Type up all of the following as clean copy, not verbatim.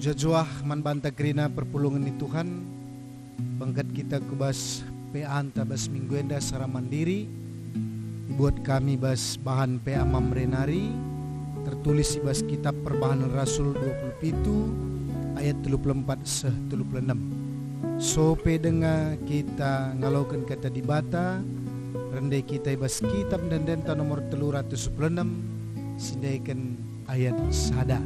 Jajuah man banta kerina perpulungan ni Tuhan. Bangkat kita kubas peanta bas mingguenda secara mandiri. Buat kami bas bahan PA mamrenari. Tertulis bas kitab Perbahanan Rasul 27 ayat 34 seh 36. So pedenga kita ngalaukan kata di bata. Rendai kita bas kitab dan denta nomor 396. Sindaikan ayat sada.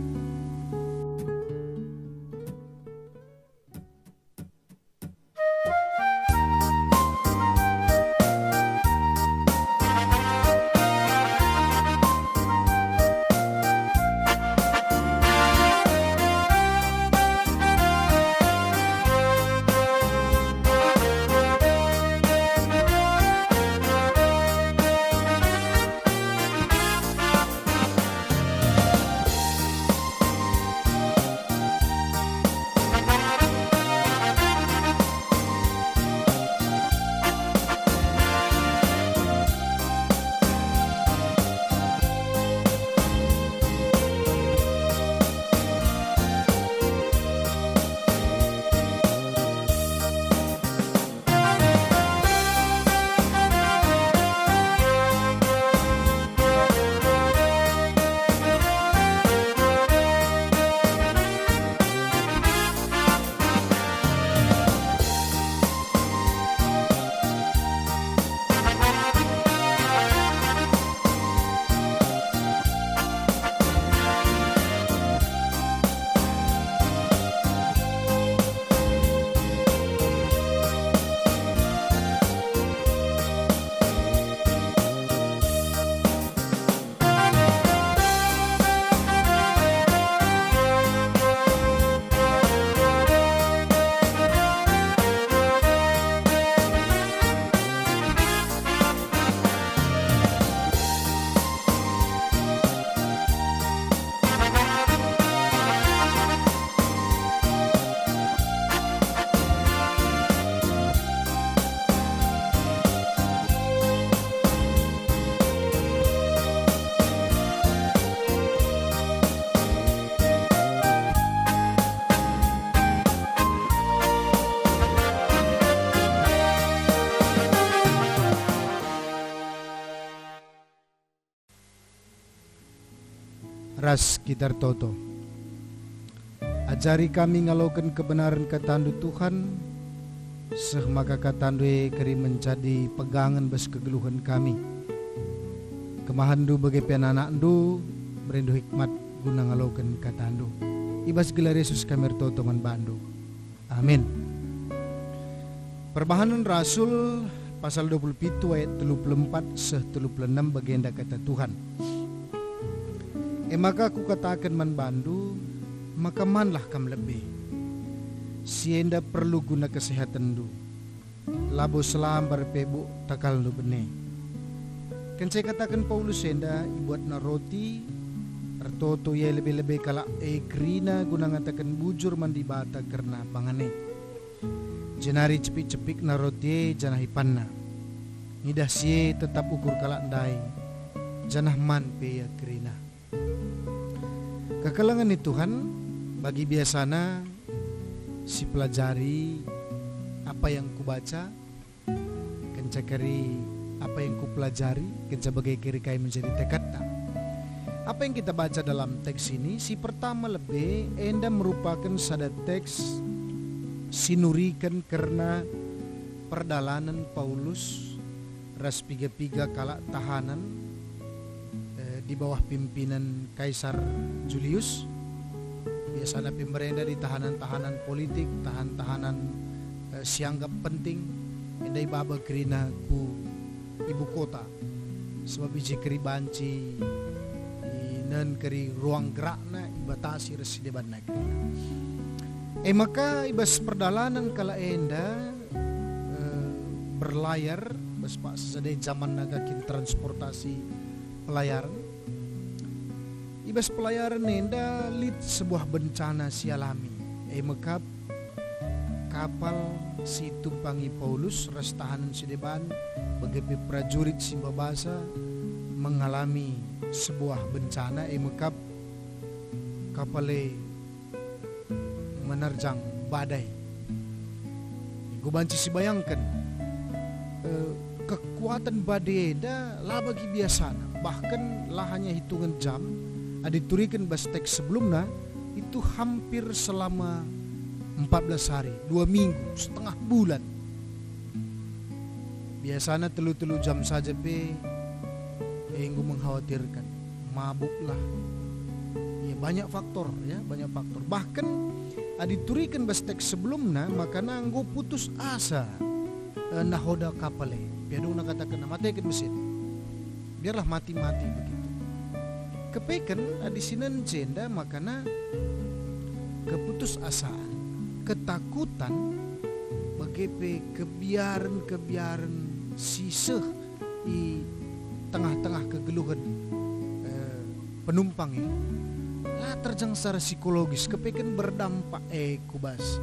Ras kitar toto. Ajari kami ngalaukan kebenaran katandu Tuhan. Seh maka katandu keri menjadi pegangan bas kegeluhan kami. Kemahandu bagi piananakdu berindu hikmat guna ngalaukan katandu. Ibas gelar Yesus kami toto man bandu. Amin. Perbahanan Rasul pasal 27 ayat 34 seh 36 bagian kata Tuhan. Maka aku katakan man bandu, maka manlah kam lebih. Sienda perlu guna kesehatan du. Labo selam berpebu takal du bene. Kan saya katakan Paulus sienda ibuat na roti. Artoto ya lebih-lebih kala krina guna ngatakan bujur mandi bata karena bangane. Jenari cepik-cepik na roti janah hipanna. Nidah sie tetap ukur kala ndai. Janah man pe ya krina. Kekalangan ni Tuhan bagi biasana si pelajari apa yang kubaca, kencakari apa yang kupelajari, kenca bagai kiri kai menjadi tekadna. Apa yang kita baca dalam teks ini, si pertama lebih enda merupakan sada teks sinurikan karena perdalanan Paulus ras piga-piga kala tahanan di bawah pimpinan Kaisar Julius. Biasanya pemerintah di tahanan-tahanan politik, tahanan-tahanan sianggap penting. Endai baba kerina ku ibu kota. Sebab iji keri banci nan keri ruang gerakna ibatasi resideban na kerina. Maka ibas perdalanan kala enda berlayar bas pak sesadai zaman nagakin transportasi pelayaran. Ibas pelayaran nenda lit sebuah bencana si alami. Maka kapal si tumpangi Paulus ras tahanan si deban bagi prajurit si babasa mengalami sebuah bencana. Maka kapale menerjang badai. Gue banci si bayangkan kekuatan badai eda lah bagi biasana, bahkan lah hanya hitungan jam. Aditurikan bastek sebelumnya itu hampir selama 14 hari, 2 minggu, setengah bulan. Biasanya telu-telu jam saja gue mengkhawatirkan, mabuklah. Ya banyak faktor. Bahkan aditurikan bastek sebelumnya makanya gue putus asa nahoda kapal biadong nakatakan matikan mesin. Biarlah mati-mati begitu. Kepekan adi sinan jenda makanya keputus asaan, ketakutan bagepe kebiaran siseh di tengah-tengah kegeluhan penumpang lah terjang secara psikologis kepekan berdampak kubas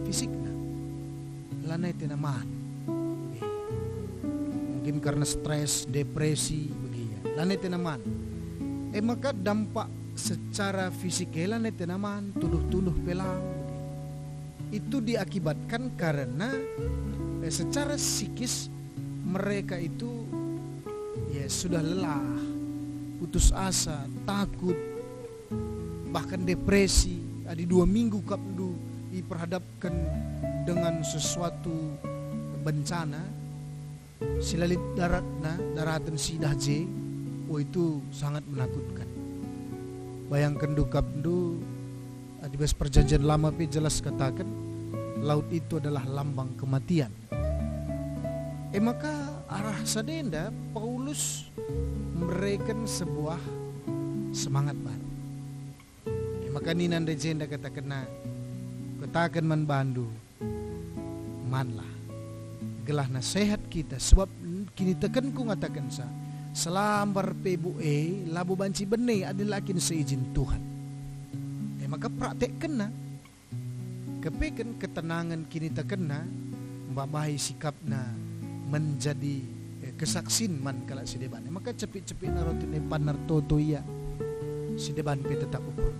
fisiknya lanai tinaman mungkin karena stres, depresi begitu lanai tinaman maka dampak secara fisik lanai tinaman tuduh pelang itu diakibatkan karena secara psikis mereka itu ya sudah lelah, putus asa, takut, bahkan depresi. Di 2 minggu kapdu diperhadapkan dengan sesuatu bencana, silalit daratan sidahje, itu sangat menakutkan. Bayangkan kapdu di bas perjanjian lama jelas katakan laut itu adalah lambang kematian. Maka arah sadenda Paulus memberikan sebuah semangat baru. Maka ninan rejenda katakan man bandu manlah gelah nasihat kita sebab kini tekan ku ngatakan selambar PBE labu banci bene adalah kini seizin Tuhan. Maka praktek kena kepekan ketenangan kini terkena mbabahi sikapna menjadi kesaksin man kala si deban. Maka cepik-cepik narotine panar toto iya si deban pe tetap ukur.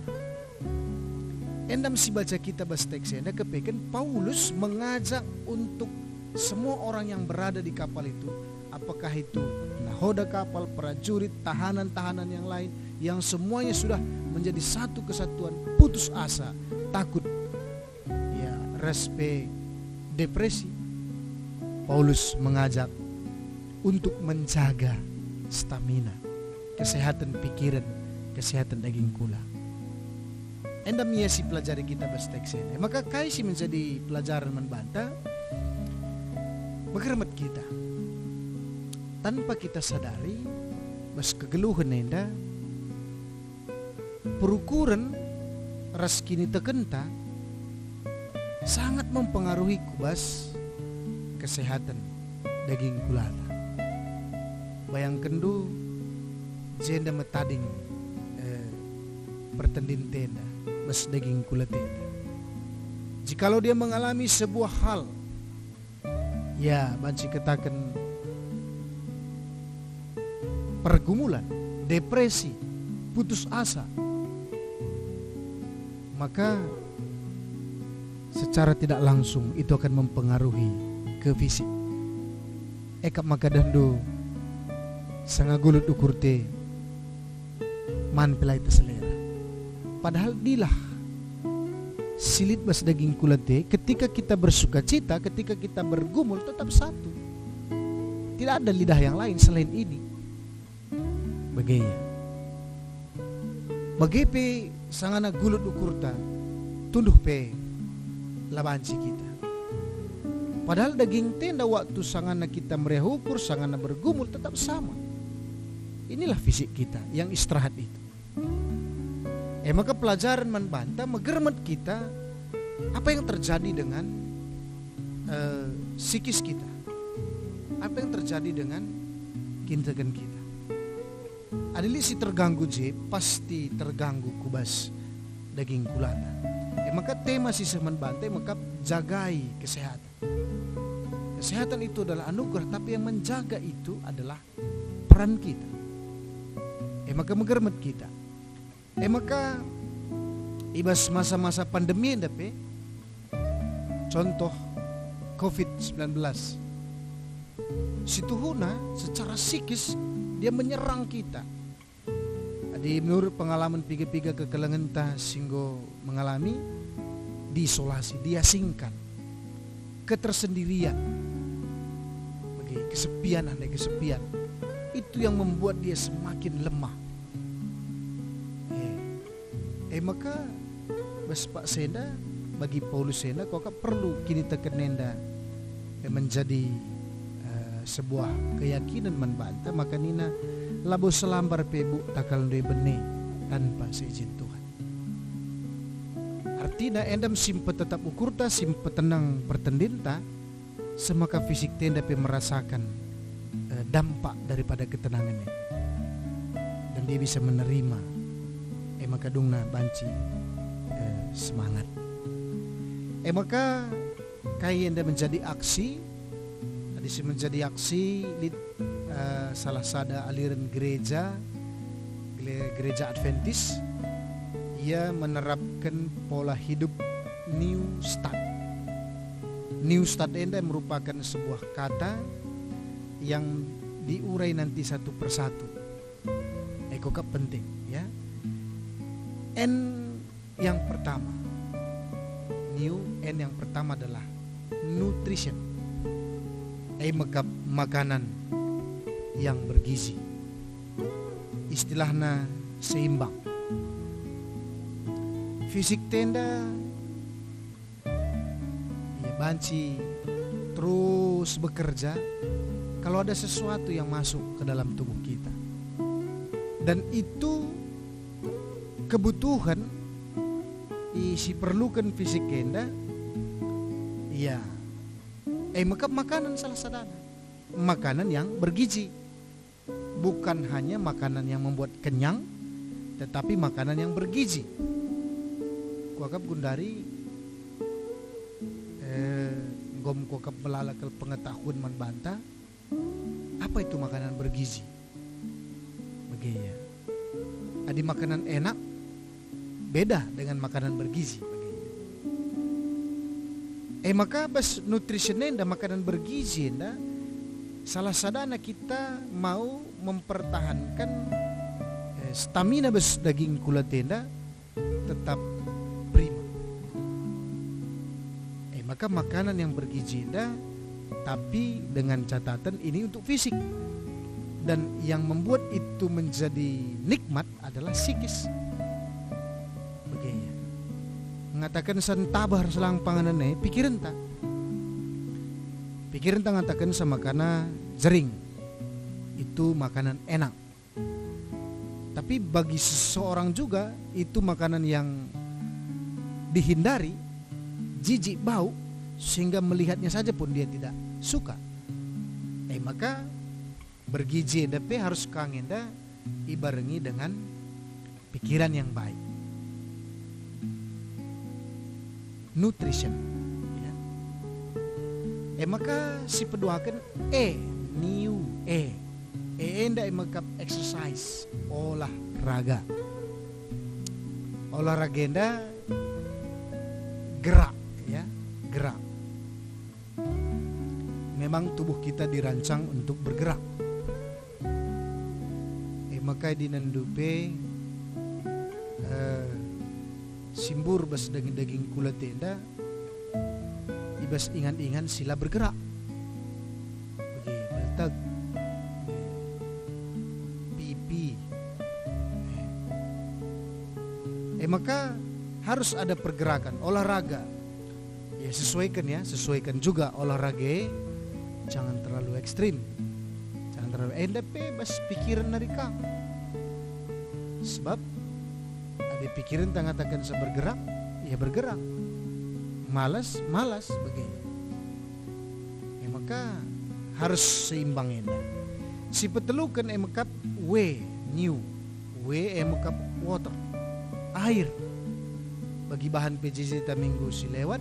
Endam si baca kita bas teksnya kepekan Paulus mengajak untuk semua orang yang berada di kapal itu, apakah itu nahoda kapal, prajurit, tahanan-tahanan yang lain, yang semuanya sudah menjadi satu kesatuan, putus asa, takut, ya respe, depresi. Paulus mengajak untuk menjaga stamina, kesehatan pikiran, kesehatan daging kula. Endam ia si pelajari kita bersteksene. Maka kai si menjadi pelajaran membantah bergeremet kita. Tanpa kita sadari, bas kegeluhan enda, perukuran ras kini tekenta sangat mempengaruhi kubas kesehatan daging kulata. Bayangkan du jenda metading pertendin tenda bas daging kula tenda. Jikalau dia mengalami sebuah hal, ya banci katakan pergumulan, depresi, putus asa, maka secara tidak langsung itu akan mempengaruhi ke fisik. Ekap maka dando sangagulut ukurte man pelai terselera. Padahal dilah silit bas daging kulate ketika kita bersuka cita, ketika kita bergumul tetap satu. Tidak ada lidah yang lain selain ini. Bagaya. Bagepe sangana gulut ukurta tunduh pe labanci kita. Padahal daging tenda waktu sangana kita merehukur, sangana bergumul tetap sama. Inilah fisik kita yang istirahat itu. Maka pelajaran membantah megermet kita apa yang terjadi dengan psikis kita, apa yang terjadi dengan kintegan kita. Adili si terganggu pasti terganggu kubas daging kulata. Maka tema si semen bantai maka jagai kesehatan. Kesehatan itu adalah anugerah, tapi yang menjaga itu adalah peran kita. Maka megermet kita. Maka ibas masa-masa pandemi ndape contoh COVID-19. Situhuna secara psikis dia menyerang kita. Di menurut pengalaman piga-piga kekelengenta singgo mengalami diisolasi, diasingkan, ketersendirian, kesepian, kesepian. Itu yang membuat dia semakin lemah. Maka bas Pak Senda bagi Paulus Senda kok perlu kini tekenenda menjadi sebuah keyakinan membantah, maka nina labo selambar pebu takal doi bene tanpa seizin Tuhan. Artinya endam simpe tetap ukurta, simpe tenang pertendinta, semaka fisik tenda pe merasakan dampak daripada ketenangannya, dan dia bisa menerima maka dungna banci semangat. Maka kai enda menjadi aksi, menjadi aksi salah sada aliran gereja Adventis. Ia menerapkan pola hidup New Start. New Start enda merupakan sebuah kata yang diurai nanti satu persatu. Kok penting ya. N yang pertama, new N yang pertama adalah nutrition. Makanan yang bergizi. Istilahnya seimbang. Fisik tenda banci terus bekerja kalau ada sesuatu yang masuk ke dalam tubuh kita, dan itu kebutuhan isi perlukan fisik tenda ya. Maka makanan salah sadana, makanan yang bergizi, bukan hanya makanan yang membuat kenyang, tetapi makanan yang bergizi. Kuakap gundari gom kuakap melalakal pengetahuan membantah apa itu makanan bergizi. Begitu. Ada makanan enak beda dengan makanan bergizi. Maka bas nutritionnya dan makanan bergizi salah sadana kita mau mempertahankan stamina bas daging kulat tenda tetap prima. Maka makanan yang bergizi tapi dengan catatan ini untuk fisik, dan yang membuat itu menjadi nikmat adalah psikis. Begitu. Mengatakan santabar selang panganan pikiran tak ngatakan sama karena jering itu makanan enak, tapi bagi seseorang juga itu makanan yang dihindari, jijik bau, sehingga melihatnya saja pun dia tidak suka. Maka bergizi tapi harus kangenda ibarengi dengan pikiran yang baik. Nutrition ya. Maka si peduakan new enda maka exercise, olahraga enda gerak ya, gerak. Memang tubuh kita dirancang untuk bergerak. Maka dinandupe simbur bas daging kulat tenda ibas ingan-ingan sila bergerak. Beltag pipi. Maka harus ada pergerakan, olahraga. Ya sesuaikan juga olahraga, jangan terlalu ekstrim. Jangan terlalu bas pikiran dari kang. Sebab ada pikiran tangatakan sebergerak, ya bergerak. Malas begitu. Maka harus seimbang ini. Si petelukan emekap new emekap water, air. Bagi bahan PJJ minggu si lewat,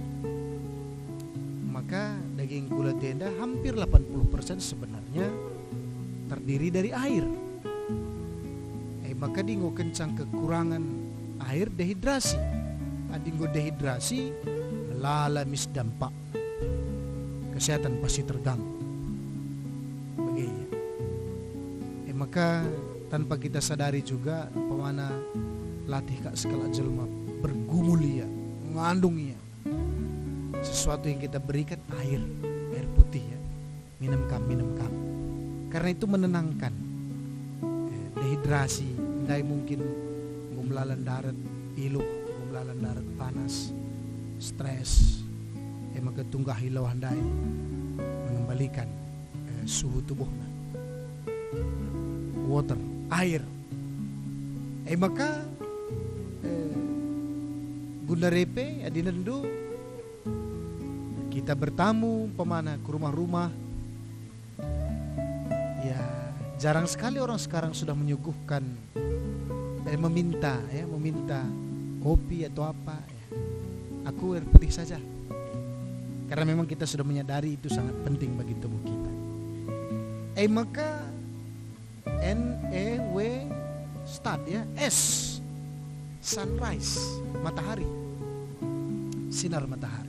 maka daging gula tenda hampir 80% sebenarnya terdiri dari air. Maka dingo kencang kekurangan air, dehidrasi. Adinggo dehidrasi melalamis dampak kesehatan pasti terganggu. Begitu. Maka tanpa kita sadari juga pemana latih kak skala jelma bergumul ia, mengandung ia. Sesuatu yang kita berikan air putih ya. Minum kam. Karena itu menenangkan. Dehidrasi, ndai mungkin gumlalan darat piluk, gumlalan darat panas, stres. Maka tunggah hilau handai mengembalikan suhu tubuhnya. Water, air. Maka guna repe adinendu kita bertamu pemana ke rumah-rumah. Ya, jarang sekali orang sekarang sudah menyuguhkan meminta kopi atau apa ya. Aku air putih saja. Karena memang kita sudah menyadari itu sangat penting bagi tubuh kita. Maka NEW start ya. S, sunrise, matahari, sinar matahari.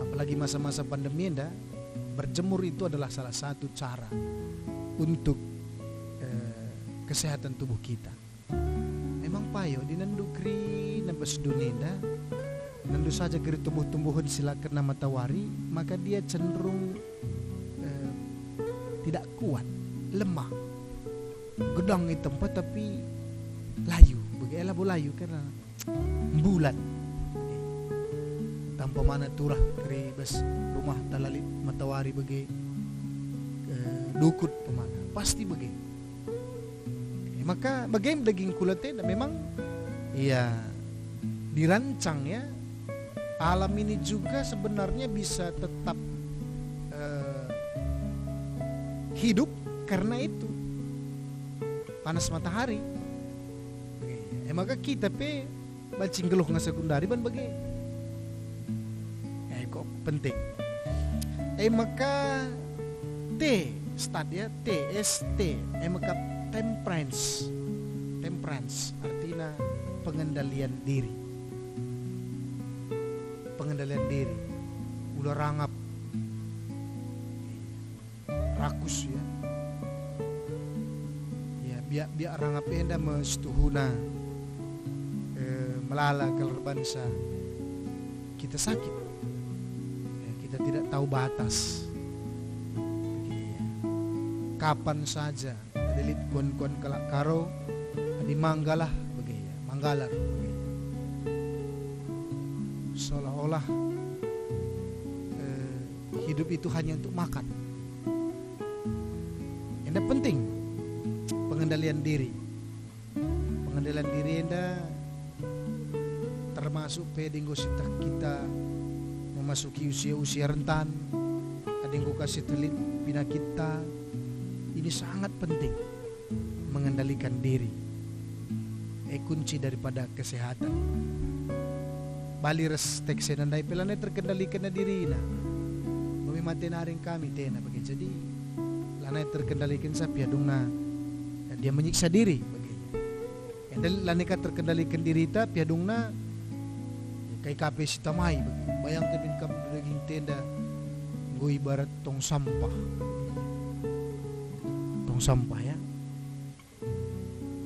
Apalagi masa-masa pandemi berjemur itu adalah salah satu cara untuk kesehatan tubuh kita. Memang payo di nandukri nabas dunia nandu saja kiri tumbuh-tumbuhan sila kena matahari, maka dia cenderung tidak kuat, lemah. Gedang di tempat tapi layu, bagaimana layu karena bulat. Tanpa mana turah kiri bas rumah talalit matahari bagi dukut pemana pasti bagi. Maka bagaimana daging kulatnya memang ya dirancang ya. Alam ini juga sebenarnya bisa tetap hidup karena itu panas matahari. Maka kita bacing geluh nga sekundari ban bagi. Kok penting. Maka T start ya TST. Maka temperance artinya pengendalian diri. Ulah rangap, rakus ya. Ya biar rangap enda mestuhuna melala kelar bangsa kita sakit. Ya, kita tidak tahu batas. Ya. Kapan saja adelit kon kelak karo di manggalah begitu. Manggalar. Seolah-olah hidup itu hanya untuk makan. Yang penting pengendalian diri. Pengendalian diri termasuk pedinggo kita memasuki usia rentan. Adinggo kasih telit pina kita. Ini sangat penting mengendalikan diri. Kunci daripada kesehatan. Baliras teksenan dai pelane terkendalikan na diri na. Mamimatin naring kami tena bagi jadi lanai terkendalikan sa piadung na dia menyiksa diri bagi. Dan lanai ka terkendalikan diri ta piadung na kay kape si tamay bagi. Bayangkan din kami daging tenda go ibarat tong sampah. Tong sampah ya.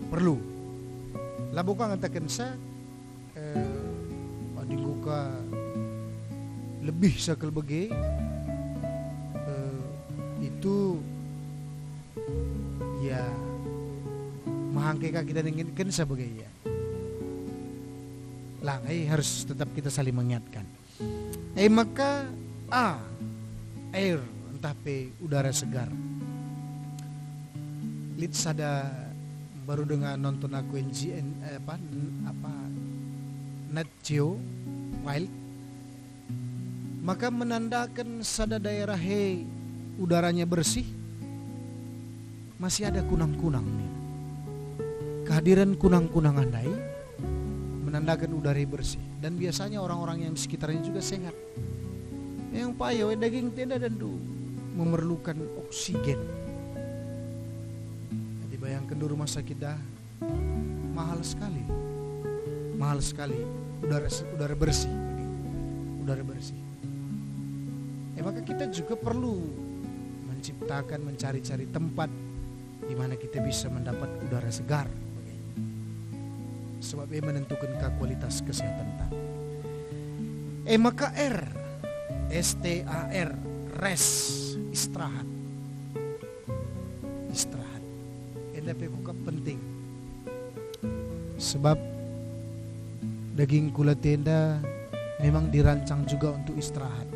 Perlu labo kang antaken sa ka lebih sakal bagi itu ya mahangke ka kita dengan sebagai ya lang harus tetap kita saling mengingatkan maka air entah udara segar lit sada baru dengan nonton aku Nat Geo Wild, maka menandakan sada daerah udaranya bersih, masih ada kunang-kunang nih. Kehadiran kunang-kunang andai menandakan udara bersih, dan biasanya orang-orang yang di sekitarnya juga sehat. Yang payo daging tenda dan memerlukan oksigen. Jadi bayangkan di rumah sakit mahal sekali udara bersih. Maka kita juga perlu menciptakan, mencari-cari tempat di mana kita bisa mendapat udara segar. Sebab ia menentukan kualitas kesehatan kita. Maka R, STAR, rest, istirahat. Istirahat. Tapi kok penting. Sebab daging kula tenda memang dirancang juga untuk istirahat.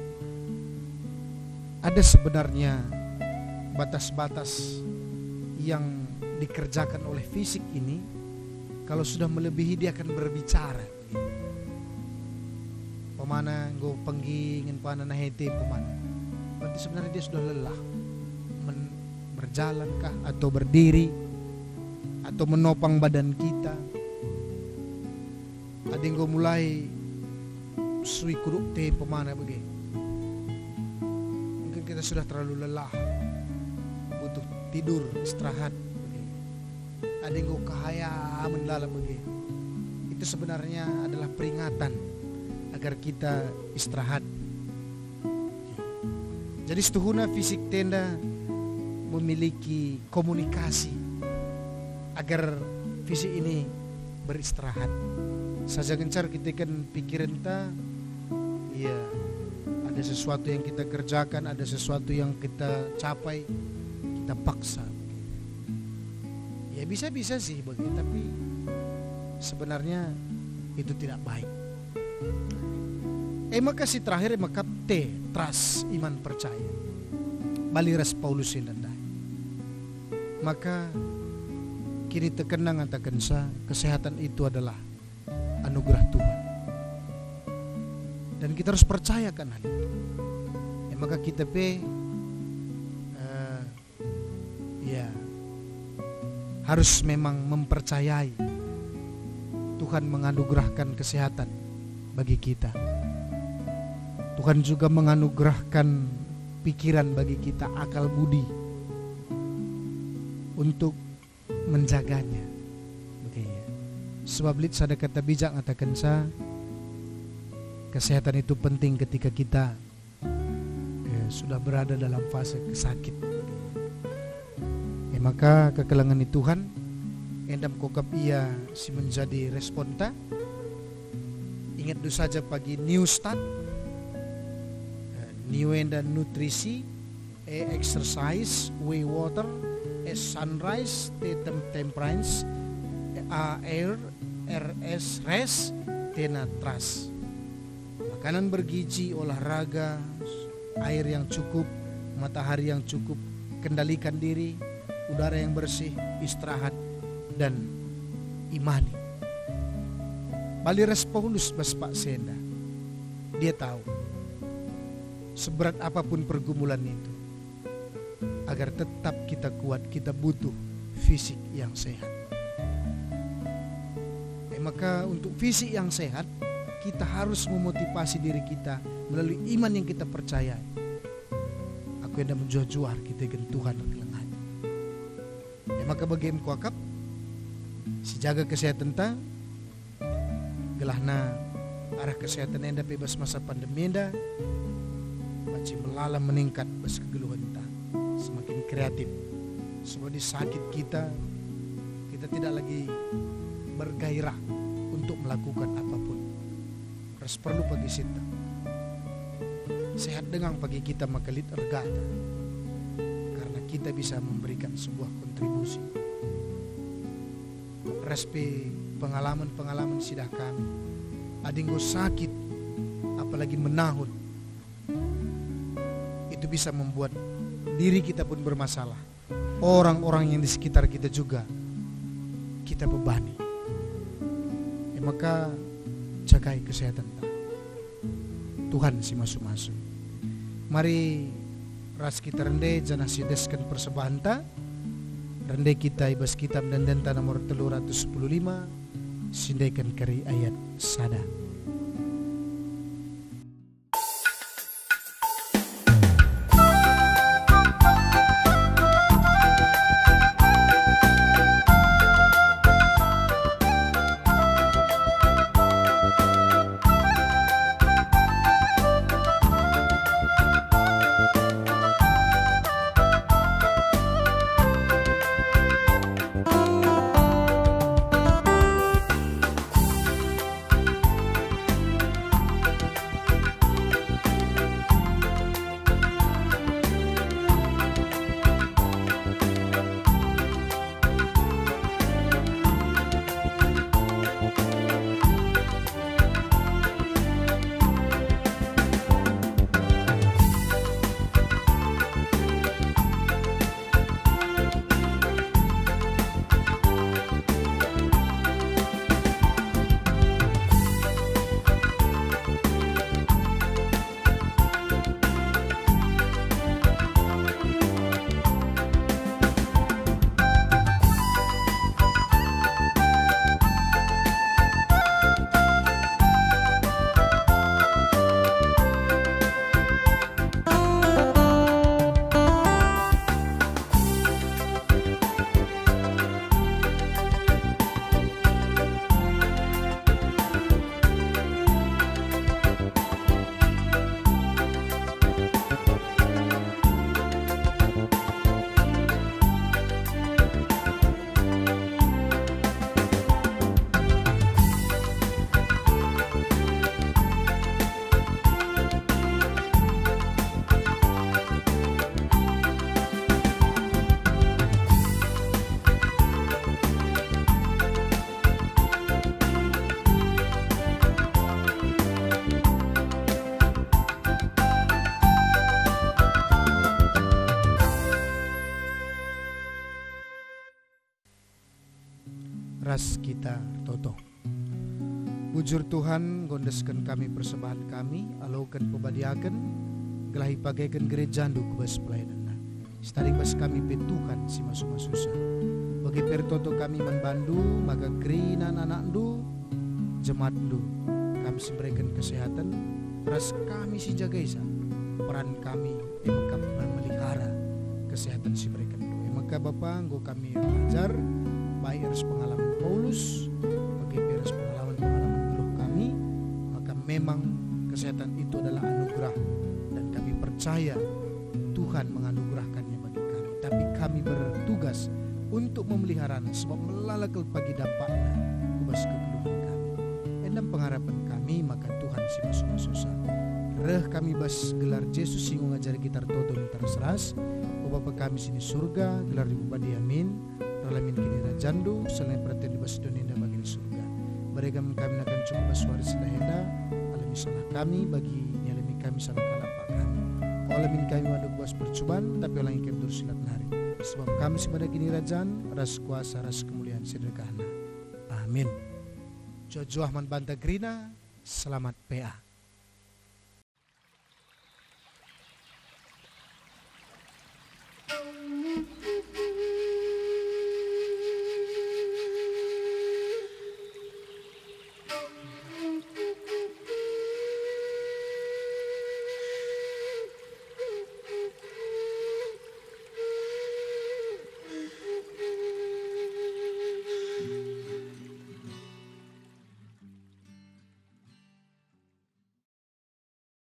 Ada sebenarnya batas-batas yang dikerjakan oleh fisik ini. Kalau sudah melebihi dia akan berbicara. Pemana go penggingin pana nahete pemana. Berarti sebenarnya dia sudah lelah. Berjalankah atau berdiri atau menopang badan kita. Ada yang go mulai sui kuruk te pemana bagi. Mungkin kita sudah terlalu lelah, butuh tidur, istirahat. Ada yang go kahaya mendalam bagi. Itu sebenarnya adalah peringatan agar kita istirahat. Jadi setuhuna fisik tenda memiliki komunikasi agar fisik ini beristirahat. Saja gencar kita kan pikiran kita, ya ada sesuatu yang kita kerjakan, ada sesuatu yang kita capai, kita paksa. Ya bisa-bisa sih begitu, tapi sebenarnya itu tidak baik. Maka si terakhir maka T, trust, iman percaya. Baliras Paulus indah. Maka kini tekenang atakan sa kesehatan itu adalah anugerah Tuhan. Dan kita harus percayakan hal itu. Maka kita harus memang mempercayai Tuhan menganugerahkan kesehatan bagi kita. Tuhan juga menganugerahkan pikiran bagi kita, akal budi untuk menjaganya. Sebab lit sada kata bijak ngatakan sa kesehatan itu penting ketika kita sudah berada dalam fase kesakit. Maka kekelangan Tuhan endam kokap ia si menjadi responta. Ingat dulu saja pagi new start, new enda nutrisi, exercise, water, sunrise, temperance, air, RS, rest, tena trust. Makanan bergizi, olahraga, air yang cukup, matahari yang cukup, kendalikan diri, udara yang bersih, istirahat, dan imani. Baliras Paulus Baspak Senda, dia tahu seberat apapun pergumulan itu, agar tetap kita kuat, kita butuh fisik yang sehat. Maka untuk fisik yang sehat, kita harus memotivasi diri kita melalui iman yang kita percaya. Aku hendak menjual-jual kita dengan Tuhan berkelengan. Maka bagi kuakap, si jaga kesehatan ta, gelahna arah kesehatan enda bebas masa pandemi enda, macam melala meningkat bas kegeluhan ta, semakin kreatif. Sebab di sakit kita tidak lagi bergairah untuk melakukan apapun. Harus perlu pagi sita. Sehat dengan pagi kita makalit ergata. Karena kita bisa memberikan sebuah kontribusi. Respe pengalaman-pengalaman sidah kami. Adinggo sakit, apalagi menahun. Itu bisa membuat diri kita pun bermasalah. Orang-orang yang di sekitar kita juga kita bebani. Maka jagai kesehatan Tuhan si masuk-masuk. Mari ras kita rende jana sideskan persembahan ta. Rende kita ibas kitab dan denta nomor 315 sindaikan kari ayat sada. ras kita toto. Bujur Tuhan gondeskan kami persembahan kami, alaukan pebadiakan, gelahi pagaikan gereja andu kubas pelayanan. Staring bas kami petuhan si masuk-masusah. Bagi pertoto kami manbandu, maka grinan anak ndu, jemaat ndu. Kami memberikan kesehatan, ras kami si jagaisa. Peran kami emang melihara kesehatan si mereka ndu. Maka Bapa, engkau kami belajar, baik harus pengalaman Paulus, bagi harus pengalaman geluh kami, maka memang kesehatan itu adalah anugerah dan kami percaya Tuhan menganugerahkannya bagi kami. Tapi kami bertugas untuk memeliharanya sebab melalakal pagi dampaknya kubas kegeluhan kami. Endam pengharapan kami maka Tuhan si masuk-masusah. Reh kami bas gelar Yesus sing ngajari kita toto terseras. Bapa kami sini surga, gelar di bupadi amin. Ralamin kini rajandu, selain perhatian di bas dunia bagi surga. Baregam kami akan cukup basuari selahenda, alami salah kami bagi nyalami kami salah kalapak kami. Alamin kami waduk bas percobaan, tapi olangi kami dursilat nari. Sebab kami sebagai kini rajan, ras kuasa, ras kemuliaan sederhana. Amin. Jojo Ahmad Bantagrina, selamat PA.